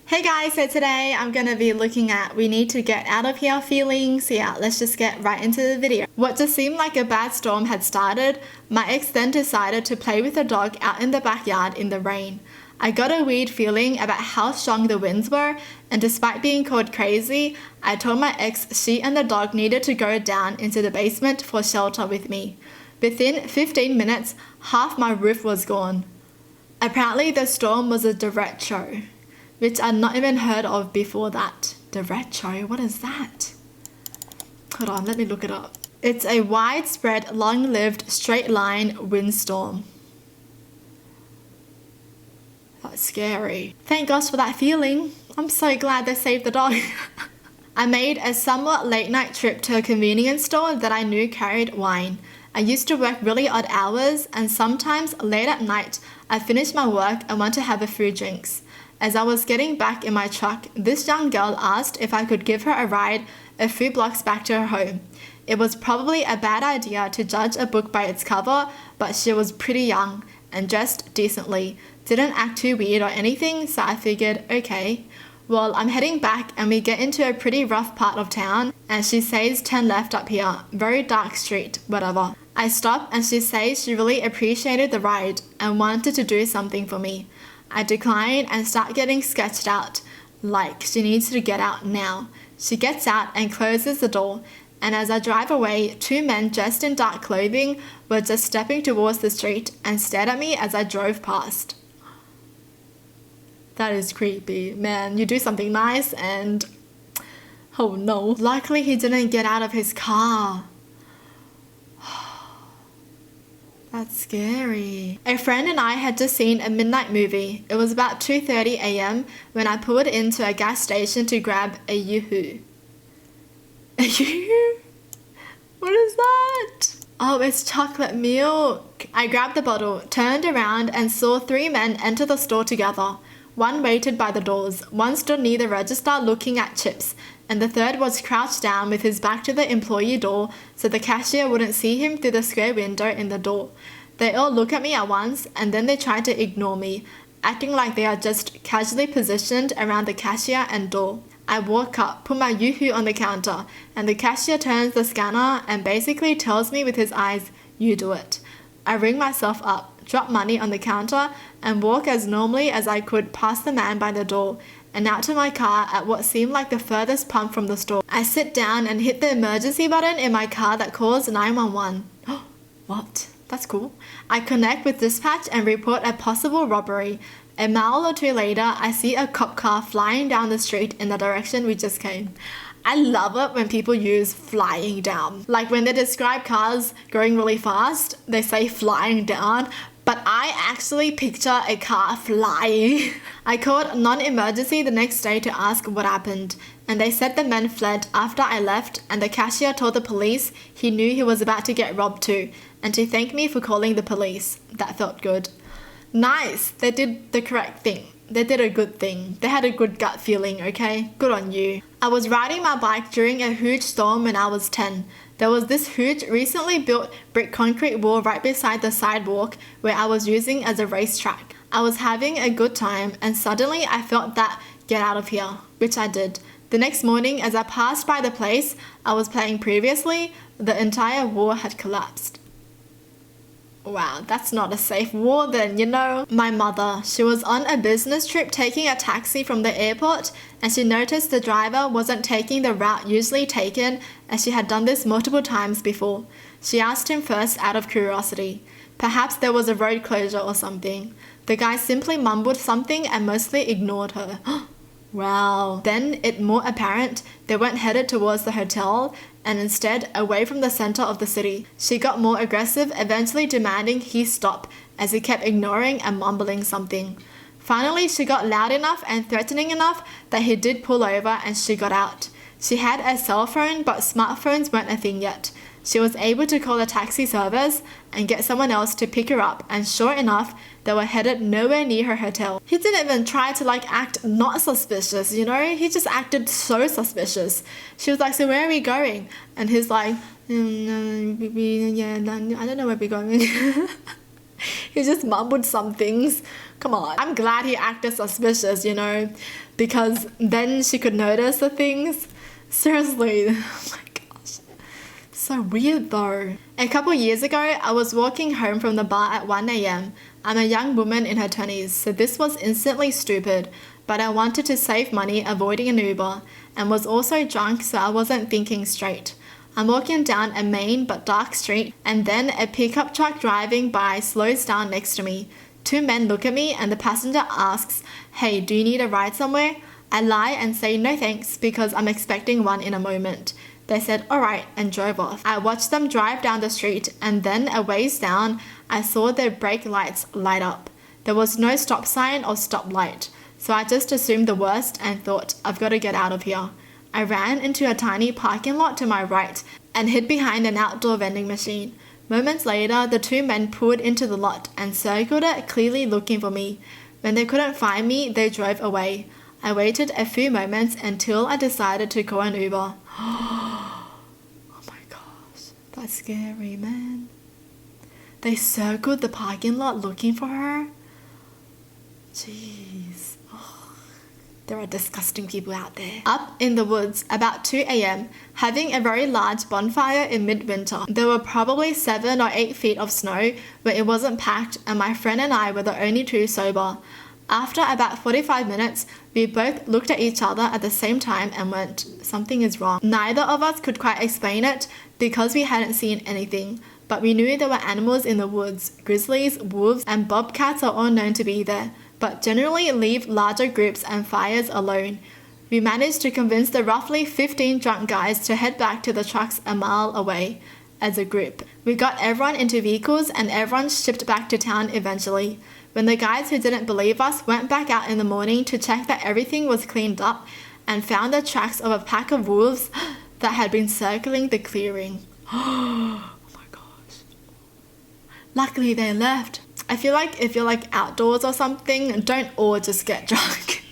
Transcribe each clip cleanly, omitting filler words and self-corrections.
Hey guys, so today I'm going to be looking at we need to get out of here feelings. So yeah, let's just get right into the video. What just seemed like a bad storm had started, my ex then decided to play with the dog out in the backyard in the rain. I got a weird feeling about how strong the winds were, and despite being called crazy, I told my ex she and the dog needed to go down into the basement for shelter with me. Within 15 minutes, half my roof was gone. Apparently the storm was a derecho, which I'd not even heard of before that. Derecho, what is that? Hold on, let me look it up. It's a widespread, long-lived, straight-line windstorm. That's scary. Thank gosh for that feeling. I'm so glad they saved the dog. I made a somewhat late-night trip to a convenience store that I knew carried wine. I used to work really odd hours, and sometimes late at night, I finished my work and went to have a few drinks. As I was getting back in my truck, this young girl asked if I could give her a ride a few blocks back to her home. It was probably a bad idea to judge a book by its cover, but she was pretty young and dressed decently, didn't act too weird or anything, so I figured, okay. Well, I'm heading back and we get into a pretty rough part of town, and she says turn left up here, very dark street, whatever. I stop and she says she really appreciated the ride and wanted to do something for me. I decline and start getting sketched out, like she needs to get out now. She gets out and closes the door, and as I drive away, two men dressed in dark clothing were just stepping towards the street and stared at me as I drove past. That is creepy. Man, you do something nice and... oh no. Luckily he didn't get out of his car. That's scary. A friend and I had just seen a midnight movie. It was about 2:30 a.m. when I pulled into a gas station to grab a yoo-hoo. A yoo-hoo? What is that? Oh, it's chocolate milk. I grabbed the bottle, turned around and saw three men enter the store together. One waited by the doors, one stood near the register looking at chips, and the third was crouched down with his back to the employee door so the cashier wouldn't see him through the square window in the door. They all look at me at once and then they try to ignore me, acting like they are just casually positioned around the cashier and door. I walk up, put my yoo-hoo on the counter, and the cashier turns the scanner and basically tells me with his eyes, "You do it." I ring myself up, drop money on the counter, and walk as normally as I could past the man by the door and out to my car at what seemed like the furthest pump from the store. I sit down and hit the emergency button in my car that calls 911. What? That's cool. I connect with dispatch and report a possible robbery. A mile or two later, I see a cop car flying down the street in the direction we just came. I love it when people use flying down. Like when they describe cars going really fast, they say flying down, but I actually picture a car flying. I called non-emergency the next day to ask what happened, and they said the men fled after I left, and the cashier told the police he knew he was about to get robbed too, and to thank me for calling the police. That felt good. Nice, they did the correct thing. They did a good thing. They had a good gut feeling, okay? Good on you. I was riding my bike during a huge storm when I was 10. There was this huge, recently built brick concrete wall right beside the sidewalk where I was using as a racetrack. I was having a good time and suddenly I felt that get out of here, which I did. The next morning as I passed by the place I was playing previously, the entire wall had collapsed. Wow, that's not a safe wall then, you know. My mother, she was on a business trip taking a taxi from the airport and she noticed the driver wasn't taking the route usually taken and she had done this multiple times before. She asked him first out of curiosity. Perhaps there was a road closure or something. The guy simply mumbled something and mostly ignored her. Wow. Then it more apparent they weren't headed towards the hotel and instead away from the center of the city. She got more aggressive, eventually demanding he stop as he kept ignoring and mumbling something. Finally, she got loud enough and threatening enough that he did pull over and she got out. She had a cell phone, but smartphones weren't a thing yet. She was able to call a taxi service and get someone else to pick her up, and sure enough, they were headed nowhere near her hotel. He didn't even try to act not suspicious, you know? He just acted so suspicious. She was like, "So where are we going?" And he's like, I don't know where we're going. He just mumbled some things. Come on. I'm glad he acted suspicious, you know. because then she could notice the things. Seriously, oh my gosh. So weird though. A couple years ago, I was walking home from the bar at 1 a.m. I'm a young woman in her 20s, so this was instantly stupid, but I wanted to save money avoiding an Uber and was also drunk, so I wasn't thinking straight. I'm walking down a main but dark street, and then a pickup truck driving by slows down next to me. Two men look at me and the passenger asks, "Hey, do you need a ride somewhere?" I lie and say no thanks because I'm expecting one in a moment. They said alright and drove off. I watched them drive down the street, and then a ways down, I saw their brake lights light up. There was no stop sign or stop light, so I just assumed the worst and thought, I've got to get out of here. I ran into a tiny parking lot to my right and hid behind an outdoor vending machine. Moments later, the two men pulled into the lot and circled it, clearly looking for me. When they couldn't find me, they drove away. I waited a few moments until I decided to call an Uber. Oh my gosh, that's scary, man. They circled the parking lot looking for her? Jeez. Oh, there are disgusting people out there. Up in the woods, about 2 a.m., having a very large bonfire in midwinter. There were probably 7 or 8 feet of snow where it wasn't packed, and my friend and I were the only two sober. After about 45 minutes, we both looked at each other at the same time and went, something is wrong. Neither of us could quite explain it because we hadn't seen anything, but we knew there were animals in the woods. Grizzlies, wolves, and bobcats are all known to be there, but generally leave larger groups and fires alone. We managed to convince the roughly 15 drunk guys to head back to the trucks a mile away as a group. We got everyone into vehicles and everyone shipped back to town eventually. When the guys who didn't believe us went back out in the morning to check that everything was cleaned up and found the tracks of a pack of wolves that had been circling the clearing. Oh my gosh. Luckily they left. I feel like if you're like outdoors or something, don't all just get drunk.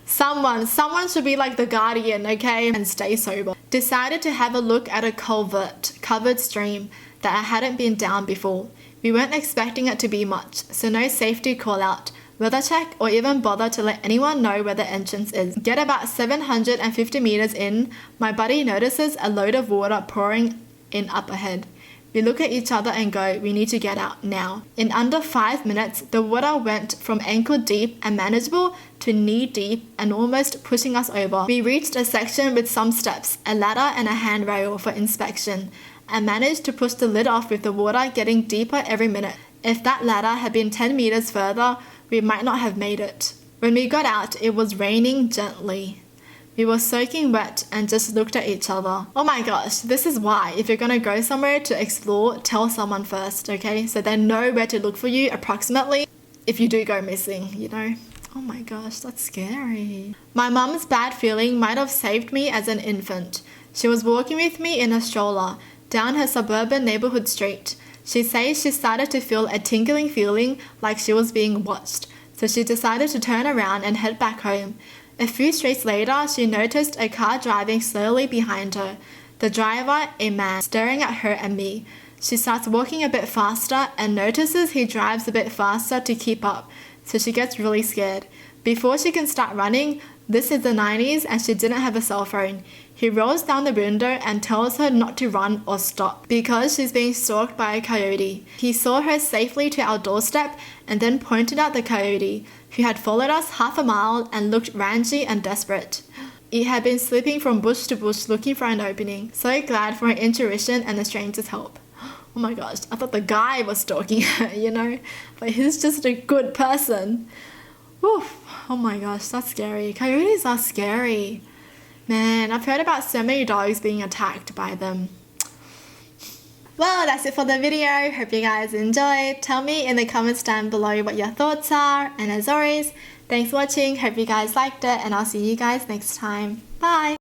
Someone should be like the guardian, okay? And stay sober. Decided to have a look at a culvert, covered stream that I hadn't been down before. We weren't expecting it to be much, so no safety call out, weather check, or even bother to let anyone know where the entrance is. Get about 750 meters in, my buddy notices a load of water pouring in up ahead. We look at each other and go, we need to get out now. In under 5 minutes, the water went from ankle deep and manageable to knee deep and almost pushing us over. We reached a section with some steps, a ladder and a handrail for inspection, and managed to push the lid off with the water getting deeper every minute. If that ladder had been 10 meters further, we might not have made it. When we got out, it was raining gently. We were soaking wet and just looked at each other. Oh my gosh, this is why if you're gonna go somewhere to explore, tell someone first, okay? So they know where to look for you approximately if you do go missing, you know? Oh my gosh, that's scary. My mum's bad feeling might have saved me as an infant. She was walking with me in a stroller down her suburban neighborhood street. She says she started to feel a tingling feeling like she was being watched, so she decided to turn around and head back home. A few streets later, she noticed a car driving slowly behind her. The driver, a man, staring at her and me. She starts walking a bit faster and notices he drives a bit faster to keep up, so she gets really scared. Before she can start running, this is the 90s and she didn't have a cell phone. He rolls down the window and tells her not to run or stop because she's being stalked by a coyote. He saw her safely to our doorstep and then pointed out the coyote, who had followed us half a mile and looked rangy and desperate. It had been slipping from bush to bush looking for an opening. So glad for her intuition and the stranger's help. Oh my gosh, I thought the guy was stalking her, you know? But he's just a good person. Oof. Oh my gosh, that's scary. Coyotes are scary. Man, I've heard about so many dogs being attacked by them. Well, that's it for the video. Hope you guys enjoyed. Tell me in the comments down below what your thoughts are. And as always, thanks for watching. Hope you guys liked it. And I'll see you guys next time. Bye!